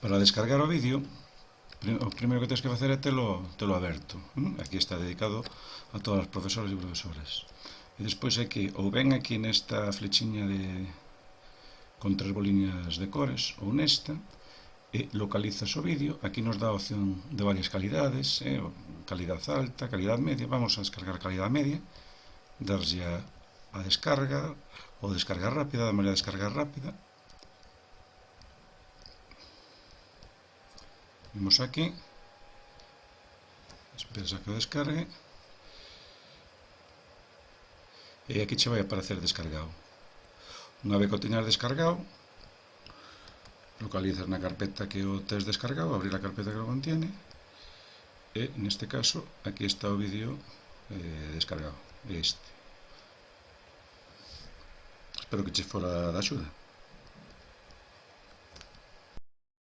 Para descargar o vídeo, o primeiro que tens que facer é telo aberto. Aquí está dedicado a todas as profesoras e profesores. E despois é que ou ven aquí nesta flechiña con tres boliñas de cores, ou nesta, e localizas o vídeo. Aquí nos dá a opción de varias calidades, calidad alta, calidad media. Vamos a descargar calidad media, darlle a descarga ou descarga rápida, da maneira de descargar rápida. Vimos aquí, esperas a que o descargue, e aquí che vai aparecer descargado. Unha vez que o teñas descargado, localizas na carpeta que o tes descargado, abrir a carpeta que o contiene, e neste caso aquí está o vídeo descargado, este. Espero que che fora de axuda.